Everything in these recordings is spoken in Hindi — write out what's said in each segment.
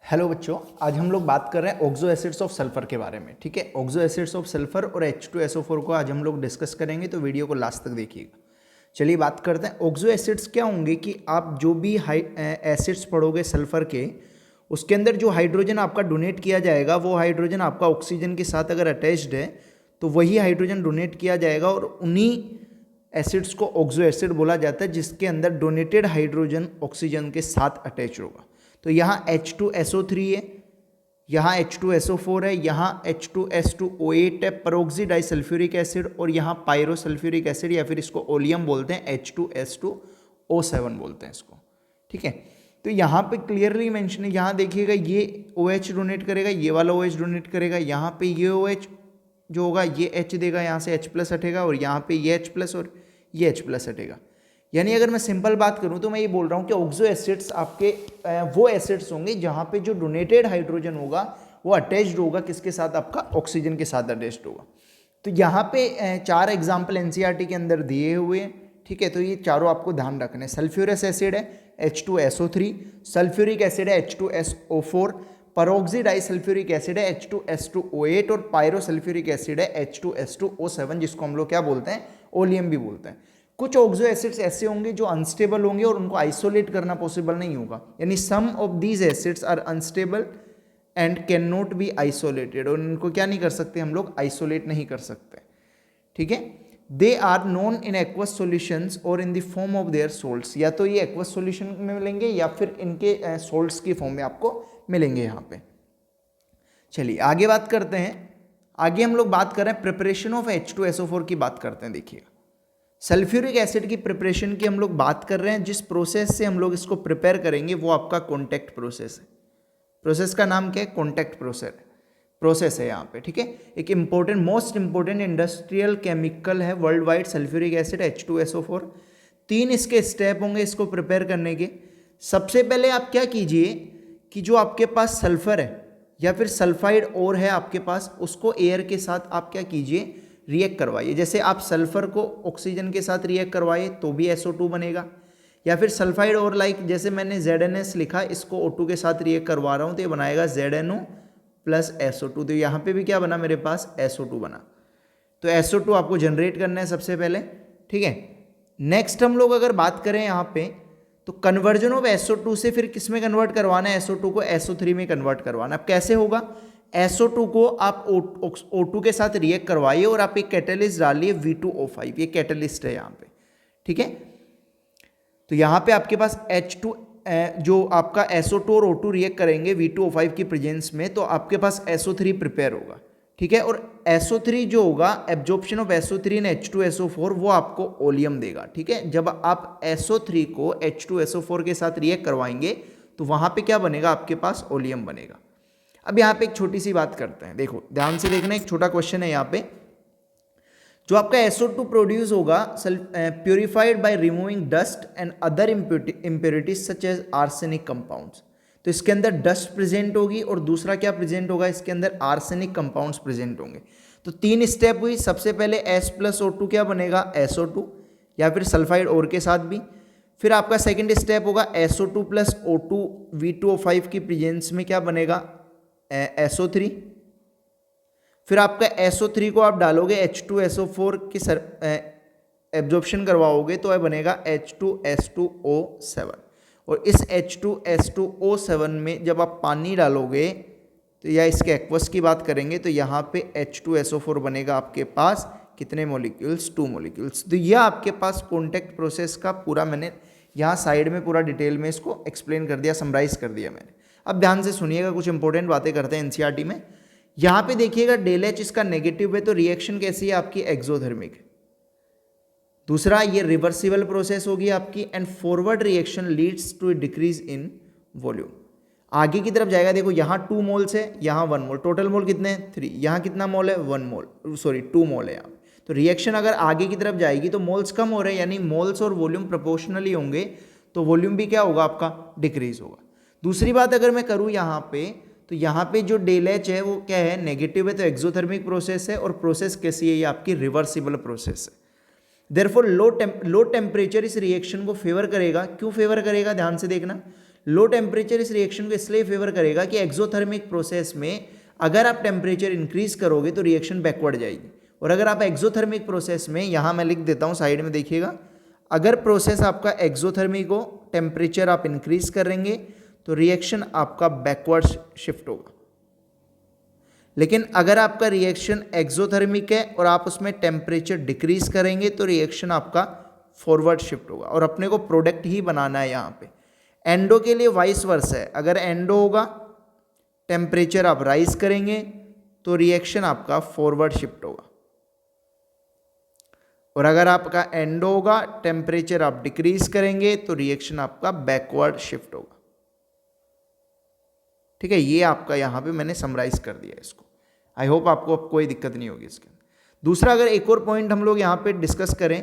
हेलो बच्चों, आज हम लोग बात कर रहे हैं ऑक्सो एसिड्स ऑफ सल्फर के बारे में। ठीक है, ऑक्सो एसिड्स ऑफ सल्फर और H2SO4 को आज हम लोग डिस्कस करेंगे, तो वीडियो को लास्ट तक देखिएगा। चलिए बात करते हैं ऑक्सो एसिड्स क्या होंगे कि आप जो भी एसिड्स पढ़ोगे सल्फर के, उसके अंदर जो हाइड्रोजन आपका डोनेट किया जाएगा वो हाइड्रोजन आपका ऑक्सीजन के साथ अगर अटैच्ड है तो वही हाइड्रोजन डोनेट किया जाएगा और उन्हीं एसिड्स को ऑक्सो एसिड बोला जाता है जिसके अंदर डोनेटेड हाइड्रोजन ऑक्सीजन के साथ अटैच होगा। तो यहाँ H2SO3 है, यहाँ H2SO4 है, यहाँ H2S2O8 है, पेरोक्सी डाइसल्फ्यूरिक एसिड, और यहाँ पायरोसल्फ्यूरिक एसिड या फिर इसको ओलियम बोलते हैं, H2S2O7 बोलते हैं इसको। ठीक है, तो यहाँ पे क्लियरली मेंशन है, यहाँ देखिएगा ये OH डोनेट करेगा, ये वाला OH डोनेट करेगा, यहाँ पे ये OH जो होगा ये H देगा, यहाँ से H प्लस हटेगा, और यहाँ पे ये H प्लस और ये H प्लस हटेगा। यानी अगर मैं सिंपल बात करूं तो मैं ये बोल रहा हूं कि ऑक्सो एसिड्स आपके वो एसिड्स होंगे जहां पे जो डोनेटेड हाइड्रोजन होगा वो अटैच्ड होगा किसके साथ, आपका ऑक्सीजन के साथ अटैच्ड होगा। तो यहाँ पे 4 एग्जाम्पल एनसीईआरटी के अंदर दिए हुए हैं। ठीक है, तो ये चारों आपको ध्यान रखने हैं। सल्फ्यूरस एसिड है H2SO3, सल्फ्यूरिक एसिड है H2SO4, पेरोक्सी डाइसल्फ्यूरिक एसिड है H2S2O8 और पायरोसल्फ्यूरिक एसिड है H2S2O7, जिसको हम लोग क्या बोलते हैं, ओलियम भी बोलते हैं। कुछ ऑक्सो एसिड्स ऐसे होंगे जो अनस्टेबल होंगे और उनको आइसोलेट करना पॉसिबल नहीं होगा, यानी some of these acids are unstable and can not be isolated, और इनको क्या नहीं कर सकते हम लोग, आइसोलेट नहीं कर सकते। ठीक है, they are known in aqueous solutions और in the form of their salts, या तो ये एक्वस सॉल्यूशन में मिलेंगे या फिर इनके सोल्ट्स की फॉर्म में आपको मिलेंगे यहाँ पे। चलिए आगे बात करते हैं। आगे हम लोग बात कर रहे हैं प्रिपरेशन ऑफ H2SO4 की बात करते हैं। देखिएगा, सल्फ्यूरिक एसिड की प्रिपरेशन की हम लोग बात कर रहे हैं। जिस प्रोसेस से हम लोग इसको प्रिपेयर करेंगे वो आपका कॉन्टैक्ट प्रोसेस है। प्रोसेस का नाम क्या है, कॉन्टैक्ट प्रोसेस है यहाँ पे। ठीक है, एक important most important industrial chemical है world wide, sulphuric acid H2SO4। 3 इसके स्टेप होंगे इसको प्रिपेयर करने के। सबसे पहले आप क्या कीजिए कि जो आपके पास सल्फर है या फिर सल्फाइड और है आपके पास, उसको एयर के साथ आप क्या कीजिए, रिएक्ट करवाइए। जैसे आप सल्फर को ऑक्सीजन के साथ रिएक्ट करवाइए तो भी SO2 बनेगा, या फिर सल्फाइड और लाइक जैसे मैंने ZNS लिखा, इसको O2 के साथ रिएक्ट करवा रहा हूँ तो ये बनाएगा ZNO प्लस SO2। तो यहाँ पे भी क्या बना मेरे पास, SO2 बना। तो SO2 आपको जनरेट करना है सबसे पहले। ठीक है, नेक्स्ट हम लोग अगर बात करें यहाँ पे, तो कन्वर्जन ऑफ SO2 से फिर किस में कन्वर्ट करवाना है, SO2 को SO3 में कन्वर्ट करवाना। अब कैसे होगा, SO2 को आप O2 के साथ रिएक्ट करवाइए और आप एक कैटलिस्ट डालिए V2O5, ये कैटलिस्ट है यहाँ पे। ठीक है, तो यहाँ पे आपके पास H2 जो आपका SO2 और O2 रिएक्ट करेंगे V2O5 की प्रेजेंस में, तो आपके पास SO3 प्रिपेयर होगा। ठीक है, और SO3 जो होगा, absorption of SO3 in H2SO4, वो आपको ओलियम देगा। ठीक है, जब आप SO3 को H2SO4 के साथ रिएक्ट करवाएंगे तो वहाँ पे क्या बनेगा, आपके पास ओलियम बनेगा। अब यहाँ पे एक छोटी सी बात करते हैं, देखो ध्यान से देखना, एक छोटा क्वेश्चन है यहाँ पे। जो आपका SO2 प्रोड्यूस होगा purified by removing dust and other impurities such as arsenic compounds, तो इसके अंदर डस्ट प्रेजेंट होगी और दूसरा क्या प्रेजेंट होगा, इसके अंदर आर्सेनिक कंपाउंड्स प्रेजेंट होंगे। तो 3 स्टेप हुई। सबसे पहले H+O2 क्या बनेगा, SO2, या फिर सल्फाइड और के साथ भी। फिर आपका सेकेंड स्टेप होगा SO2 प्लस O2 V2O5 की प्रेजेंस में क्या बनेगा, SO3। फिर आपका SO3 को आप डालोगे H2SO4 की एब्जॉर्प्शन करवाओगे तो बनेगा H2S2O7, और इस H2S2O7 में जब आप पानी डालोगे तो या इसके एक्वस की बात करेंगे तो यहाँ पे H2SO4 बनेगा आपके पास कितने मॉलिक्यूल्स, 2 मॉलिक्यूल्स। तो यह आपके पास कॉन्टैक्ट प्रोसेस का पूरा मैंने यहाँ साइड में पूरा डिटेल में इसको एक्सप्लेन कर दिया, समराइज कर दिया मैंने। अब ध्यान से सुनिएगा, कुछ इंपॉर्टेंट बातें करते हैं एनसीईआरटी में। यहाँ पे देखिएगा ΔH इसका नेगेटिव है, तो रिएक्शन कैसी है आपकी, एक्सोथर्मिक है। दूसरा, ये रिवर्सिबल प्रोसेस होगी आपकी, and forward reaction leads to decrease in volume. आगे की तरफ जाएगा, देखो यहाँ 2 मोल्स है, यहाँ 1 मोल, टोटल मोल कितने हैं, 3। यहाँ कितना मोल है, 1 मोल, सॉरी 2 मोल है यहाँ। तो रिएक्शन अगर आगे की तरफ जाएगी तो मोल्स कम हो रहे हैं, यानी मोल्स और वॉल्यूम प्रोपोर्शनली होंगे, तो वॉल्यूम भी क्या होगा आपका, डिक्रीज होगा। दूसरी बात अगर मैं करूँ यहाँ पे, तो यहाँ पे जो ΔH है वो क्या है, नेगेटिव है, तो एक्सोथर्मिक प्रोसेस है, और प्रोसेस कैसी है, ये आपकी रिवर्सिबल प्रोसेस है। देयरफॉर लो टेम्परेचर इस रिएक्शन को फेवर करेगा। क्यों फेवर करेगा, ध्यान से देखना। लो टेम्परेचर इस रिएक्शन को इसलिए फेवर करेगा कि एक्सोथर्मिक प्रोसेस में अगर आप टेम्परेचर इंक्रीज करोगे तो रिएक्शन बैकवर्ड जाएगी, और अगर आप एक्सोथर्मिक प्रोसेस में, यहाँ मैं लिख देता हूँ साइड में देखिएगा, अगर प्रोसेस आपका एक्सोथर्मिक हो, टेम्परेचर आप इंक्रीज करेंगे तो रिएक्शन आपका बैकवर्ड शिफ्ट होगा। लेकिन अगर आपका रिएक्शन एक्सोथर्मिक है और आप उसमें टेम्परेचर डिक्रीज करेंगे तो रिएक्शन आपका फॉरवर्ड शिफ्ट होगा, और अपने को प्रोडक्ट ही बनाना है यहाँ पे। एंडो के लिए वाइस वर्सा है, अगर एंडो होगा टेम्परेचर आप राइज करेंगे तो रिएक्शन आपका फॉरवर्ड शिफ्ट होगा, और अगर आपका एंडो होगा टेम्परेचर आप डिक्रीज करेंगे तो रिएक्शन आपका बैकवर्ड शिफ्ट होगा। ठीक है, ये आपका यहाँ पे मैंने समराइज कर दिया इसको। आई होप आपको अब कोई दिक्कत नहीं होगी इसके। दूसरा, अगर एक और पॉइंट हम लोग यहाँ पे डिस्कस करें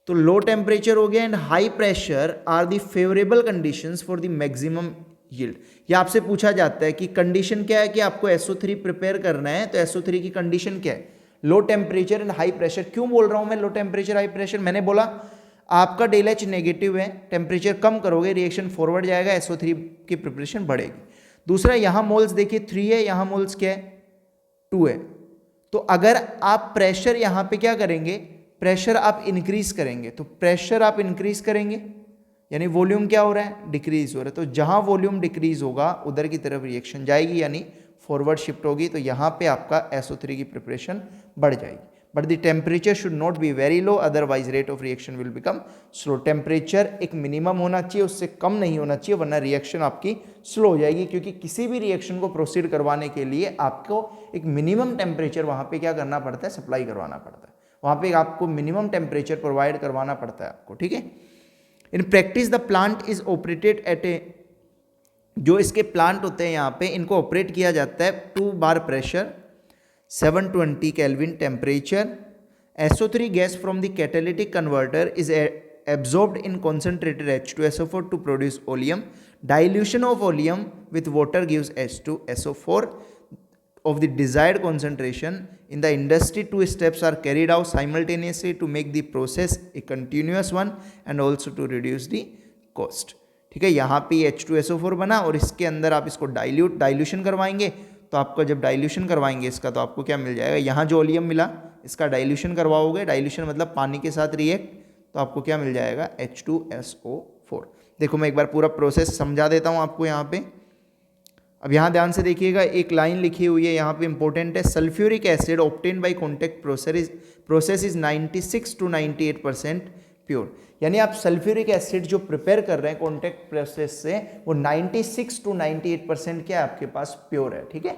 तो लो टेम्परेचर हो गया and high pressure are the favourable conditions for the maximum yield. ये आपसे पूछा जाता है कि कंडीशन क्या है कि आपको SO3 प्रिपेयर करना है, तो SO3 की कंडीशन क्या है? Low temperature and high pressure. क्यों बोल रहा हूँ मैं लो टेम्परेचर हाई प्रेशर? मैंने बोला आपका ΔH नेगेटिव है, टेम्परेचर कम करोगे रिएक्शन फॉरवर्ड जाएगा, SO3 की प्रिपरेशन बढ़ेगी। दूसरा, यहाँ मोल्स देखिए 3 है, यहाँ मोल्स क्या है 2 है। तो अगर आप प्रेशर यहाँ पे क्या करेंगे, प्रेशर आप इंक्रीज करेंगे, तो प्रेशर आप इंक्रीज करेंगे यानी वॉल्यूम क्या हो रहा है, डिक्रीज हो रहा है। तो जहाँ वॉल्यूम डिक्रीज होगा उधर की तरफ रिएक्शन जाएगी यानी फॉरवर्ड शिफ्ट होगी, तो यहाँ पे आपका SO3 की प्रिपरेशन बढ़ जाएगी। But the temperature should not be very low, otherwise rate of reaction will become slow. Temperature एक मिनिमम होना चाहिए, उससे कम नहीं होना चाहिए, वरना रिएक्शन आपकी स्लो हो जाएगी, क्योंकि किसी भी रिएक्शन को प्रोसीड करवाने के लिए आपको एक मिनिमम टेम्परेचर वहाँ पे क्या करना पड़ता है, सप्लाई करवाना पड़ता है। वहाँ पे आपको मिनिमम टेम्परेचर प्रोवाइड करवाना पड़ता है आपको। ठीक है, in practice the plant is operated at a, जो इसके प्लांट होते हैं यहाँ पे इनको ऑपरेट किया जाता है 2 बार pressure, 720 Kelvin temperature. SO3 gas from the catalytic converter is absorbed in concentrated H2SO4 to produce oleum. Dilution of oleum with water gives H2SO4 of the desired concentration. In the industry, 2 steps are carried out simultaneously to make the process a continuous one and also to reduce the cost. ठीक है, यहाँ पे H2SO4 बना और इसके अंदर आप इसको डाइल्यूशन करवाएंगे, तो आपका जब डाइल्यूशन करवाएंगे इसका तो आपको क्या मिल जाएगा, यहाँ जो ओलियम मिला इसका डाइल्यूशन करवाओगे, डाइल्यूशन मतलब पानी के साथ रिएक्ट, तो आपको क्या मिल जाएगा, H2SO4। देखो मैं एक बार पूरा प्रोसेस समझा देता हूँ आपको यहाँ पे। अब यहाँ ध्यान से देखिएगा, एक लाइन लिखी हुई है यहाँ पे इंपॉर्टेंट है, sulphuric acid obtain bye contact process is 96 to 98% pure. यानी आप सल्फ्यूरिक एसिड जो प्रिपेयर कर रहे हैं कॉन्टैक्ट प्रोसेस से, वो 96 to 98% क्या आपके पास प्योर है। ठीक है,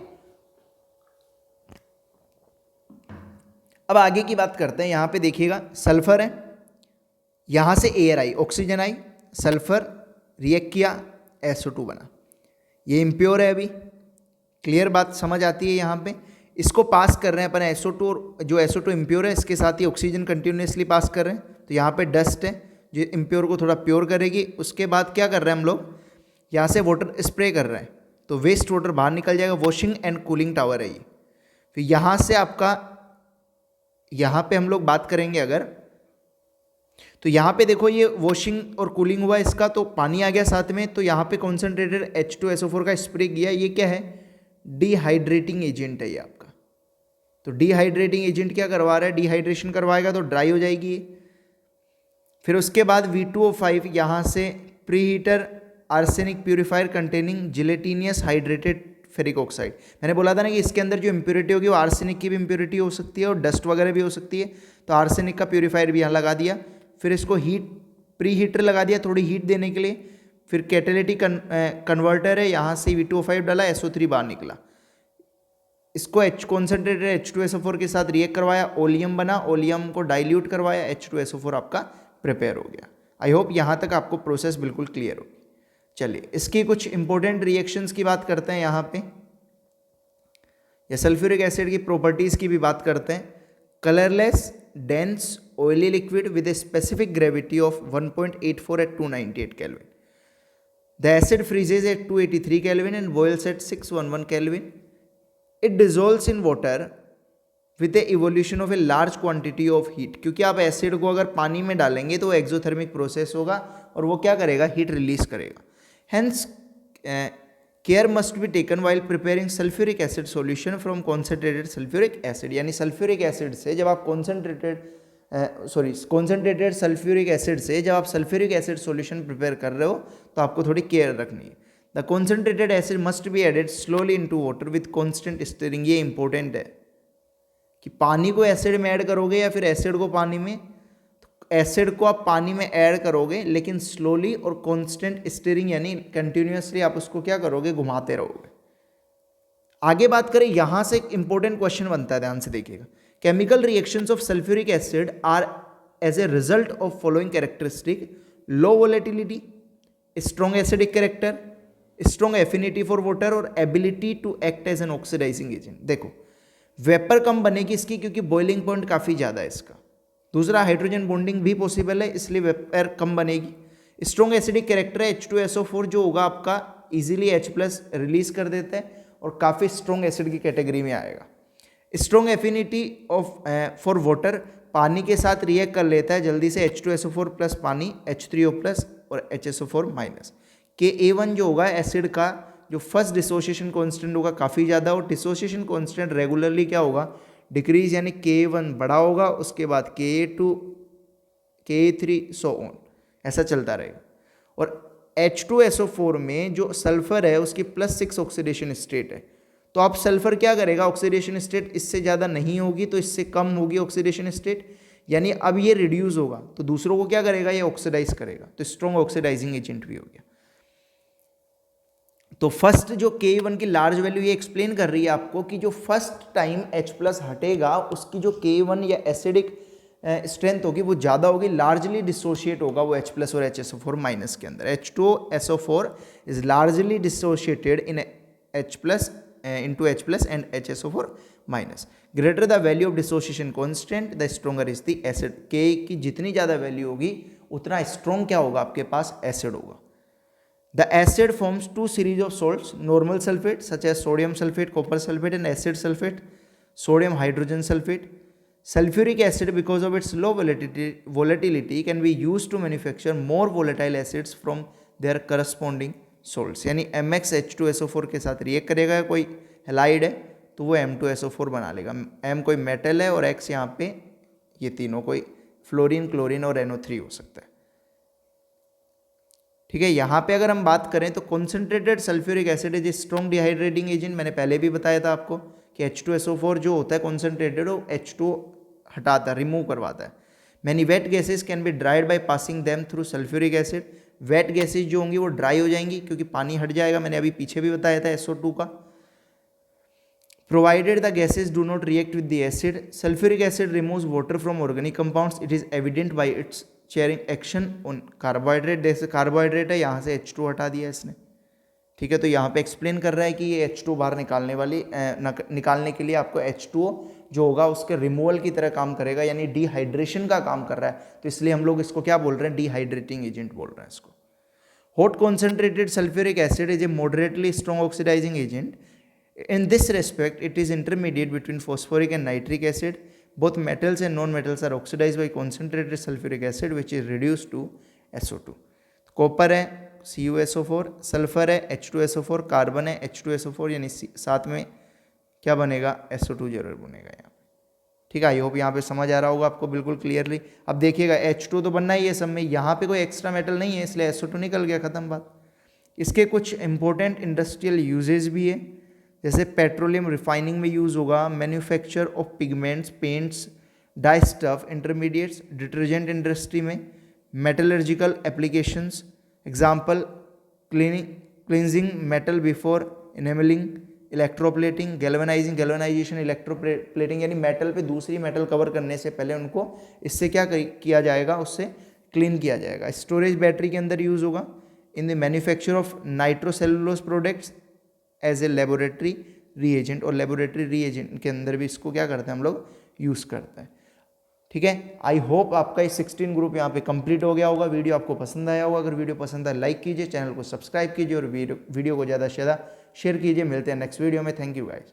अब आगे की बात करते हैं। यहां पे देखिएगा सल्फर है, यहां से एयर आई, ऑक्सीजन आई, सल्फर रिएक्ट किया, SO2 बना, ये इम्प्योर है। अभी क्लियर बात समझ आती है यहाँ पे। इसको पास कर रहे हैं अपन SO2, और जो SO2 इम्प्योर है इसके साथ ही ऑक्सीजन कंटिन्यूसली पास कर रहे हैं, तो यहाँ पे डस्ट है जो इम्प्योर को थोड़ा प्योर करेगी। उसके बाद क्या कर रहे हैं हम लोग, यहाँ से वाटर स्प्रे कर रहे हैं तो वेस्ट वाटर बाहर निकल जाएगा। वॉशिंग एंड कूलिंग टावर है ये। फिर यहाँ से आपका, यहाँ पे हम लोग बात करेंगे अगर, तो यहाँ पे देखो ये वॉशिंग और कूलिंग हुआ इसका, तो पानी आ गया साथ में, तो यहाँ पे कॉन्सेंट्रेटेड H2SO4 का स्प्रे किया। ये क्या है, डिहाइड्रेटिंग एजेंट है ये आपका। तो डिहाइड्रेटिंग एजेंट क्या करवा रहा है, डिहाइड्रेशन करवाएगा तो ड्राई हो जाएगी। फिर उसके बाद V2O5 यहाँ से pre heater arsenic purifier containing gelatinous hydrated ferric oxide. मैंने बोला था ना कि इसके अंदर जो इम्प्योरिटी होगी वो आर्सेनिक की भी इम्प्योरिटी हो सकती है और डस्ट वगैरह भी हो सकती है, तो आर्सेनिक का प्यूरिफायर भी यहाँ लगा दिया। फिर इसको प्री हीटर लगा दिया थोड़ी हीट देने के लिए। फिर कैटेलिटिक कन्वर्टर है, यहाँ से V2O5 डाला, SO3 बाहर निकला। इसको कॉन्सेंट्रेटेड H2SO4 के साथ रिएक्ट करवाया, ओलियम बना, ओलियम को डाइल्यूट करवाया, H2SO4 आपका प्रिपेयर हो गया। आई होप यहाँ तक आपको प्रोसेस बिल्कुल क्लियर होगी। चलिए इसकी कुछ इंपॉर्टेंट रिएक्शंस की बात करते हैं यहाँ पे, या सल्फ्यूरिक एसिड की प्रॉपर्टीज़ की भी बात करते हैं। Colourless dense oily liquid with a specific gravity of 1.84 at 298 Kelvin. The acid freezes at 283 Kelvin and boils at 611 Kelvin. It dissolves in water with the evolution of a large quantity of heat. क्योंकि आप एसिड को अगर पानी में डालेंगे तो वो एक्सोथर्मिक प्रोसेस होगा और वो क्या करेगा, हीट रिलीज करेगा। Hence, care must be taken while preparing sulfuric acid solution from concentrated sulfuric acid. यानी सल्फ्यूरिक एसिड से जब आप कॉन्सेंट्रेटेड सल्फ्यूरिक एसिड से जब आप सल्फ्यूरिक एसिड सॉल्यूशन प्रिपेयर कर रहे हो तो आपको थोड़ी केयर रखनी है. The concentrated acid must be added slowly into water with constant stirring. ये इंपॉर्टेंट है कि पानी को एसिड में ऐड करोगे या फिर एसिड को पानी में. एसिड को आप पानी में ऐड करोगे लेकिन स्लोली और कांस्टेंट स्टीयरिंग यानी कंटिन्यूअसली आप उसको क्या करोगे, घुमाते रहोगे. आगे बात करें, यहां से एक इंपॉर्टेंट क्वेश्चन बनता है, ध्यान से देखिएगा. Chemical reactions of sulphuric acid are as a result of following characteristic: low volatility, strong acidic character, strong affinity for water और ability to act as an oxidizing agent. देखो, वेपर कम बनेगी इसकी क्योंकि बॉइलिंग पॉइंट काफ़ी ज़्यादा है इसका. दूसरा, हाइड्रोजन बॉन्डिंग भी पॉसिबल है इसलिए वेपर कम बनेगी. स्ट्रॉन्ग एसिडिक कैरेक्टर है, H2SO4 जो होगा आपका इजीली H+ रिलीज कर देता है और काफ़ी स्ट्रॉन्ग एसिड की कैटेगरी में आएगा. स्ट्रॉन्ग एफिनिटी फॉर वाटर, पानी के साथ रिएक्ट कर लेता है जल्दी से H2SO4 प्लस पानी H3O प्लस और HSO4 माइनस. Ka1 जो होगा एसिड का जो फर्स्ट डिसोसिएशन कॉन्स्टेंट होगा काफ़ी ज़्यादा और डिसोसिएशन कॉन्स्टेंट रेगुलरली क्या होगा, डिक्रीज, यानी Ka1 बड़ा होगा, उसके बाद Ka2, Ka3 सो ऑन, ऐसा चलता रहेगा. और H2SO4 में जो सल्फर है उसकी +6 ऑक्सीडेशन स्टेट है, तो आप सल्फर क्या करेगा, ऑक्सीडेशन स्टेट इससे ज़्यादा नहीं होगी तो इससे कम होगी ऑक्सीडेशन स्टेट, यानी अब ये रिड्यूस होगा तो दूसरों को क्या करेगा, ये ऑक्सीडाइज करेगा, तो स्ट्रॉन्ग ऑक्सीडाइजिंग एजेंट भी हो गया. तो फर्स्ट जो Ka1 की लार्ज वैल्यू ये एक्सप्लेन कर रही है आपको कि जो फर्स्ट टाइम H+ हटेगा उसकी जो Ka1 या एसिडिक स्ट्रेंथ होगी वो ज़्यादा होगी, लार्जली डिसोशिएट होगा वो H+ और HSO4 माइनस के अंदर. H2SO4 is largely dissociated in H+ into H+ and HSO4 minus. Greater the value of dissociation constant the stronger is the acid. K की जितनी ज़्यादा वैल्यू होगी उतना स्ट्रॉन्ग क्या होगा, आपके पास एसिड होगा. The acid forms two series of salts, normal sulfate such as sodium sulfate, copper sulfate and acid sulfate, sodium hydrogen sulfate. Sulfuric acid because of its low volatility can be used to manufacture more volatile acids from their corresponding salts. यानी MxH2SO4 के साथ रिएक्ट करेगा, कोई हेलाइड है तो वो M2SO4 बना लेगा. M कोई मेटल है और X यहाँ पे ये तीनों कोई फ्लोरीन, क्लोरीन और NO3 हो सकता है. ठीक है, यहाँ पे अगर हम बात करें तो concentrated sulphuric acid is strong dehydrating agent. मैंने पहले भी बताया था आपको कि H2SO4 जो होता है कॉन्सेंट्रेटेड वो H2 हटाता है, रिमूव करवाता है. Many wet gases can be dried by passing them through sulphuric acid. Wet gases जो होंगी वो ड्राई हो जाएंगी क्योंकि पानी हट जाएगा, मैंने अभी पीछे भी बताया था SO2 का. Provided the gases do not react with the acid. Sulphuric acid removes water from organic compounds. It is evident bye it's shearing action on carbohydrate. जैसे कार्बोहाइड्रेट है, यहाँ से H2 हटा दिया इसने. ठीक है, तो यहाँ पे एक्सप्लेन कर रहा है कि ये H2 बाहर निकालने के लिए आपको H2O जो होगा उसके रिमूवल की तरह काम करेगा, यानी डिहाइड्रेशन का काम कर रहा है, तो इसलिए हम लोग इसको क्या बोल रहे हैं, डिहाइड्रेटिंग एजेंट बोल रहे हैं इसको. Hot concentrated sulphuric acid is a moderately strong oxidising agent. In this respect, it is intermediate between phosphoric and nitric acid. Both metals and non-metals are oxidized by concentrated sulfuric acid, which is reduced to SO2. Copper है CuSO4, सल्फर है H2SO4, कार्बन है H2SO4, यानी साथ में क्या बनेगा, SO2 जरूर बनेगा यहाँ पे. ठीक है, आई होप यहाँ पे समझ आ रहा होगा आपको बिल्कुल क्लियरली. अब देखिएगा H2 तो बनना ही है सब में, यहाँ पे कोई एक्स्ट्रा मेटल नहीं है इसलिए SO2 निकल गया, खत्म बात. इसके कुछ इंपॉर्टेंट इंडस्ट्रियल यूजेज भी है, जैसे पेट्रोलियम रिफाइनिंग में यूज़ होगा, manufacture of pigments, paints, dye stuff, intermediates, detergent industry में, metallurgical applications, example cleansing metal before enamelling, electroplating, galvanization, electroplating, यानी मेटल पे दूसरी मेटल कवर करने से पहले उनको इससे क्या किया जाएगा, उससे क्लीन किया जाएगा. स्टोरेज बैटरी के अंदर यूज़ होगा. In the manufacture of nitrocellulose products as a laboratory reagent, और लेबोरेटरी रीएजेंट के अंदर भी इसको क्या करते हैं हम लोग, यूज़ करते हैं. ठीक है, आई होप आपका ये 16 ग्रुप यहाँ पे कंप्लीट हो गया होगा. वीडियो आपको पसंद आया होगा, अगर वीडियो पसंद आए लाइक कीजिए, चैनल को सब्सक्राइब कीजिए और वीडियो को ज़्यादा से ज़्यादा शेयर कीजिए. मिलते हैं नेक्स्ट वीडियो में. Thank you guys.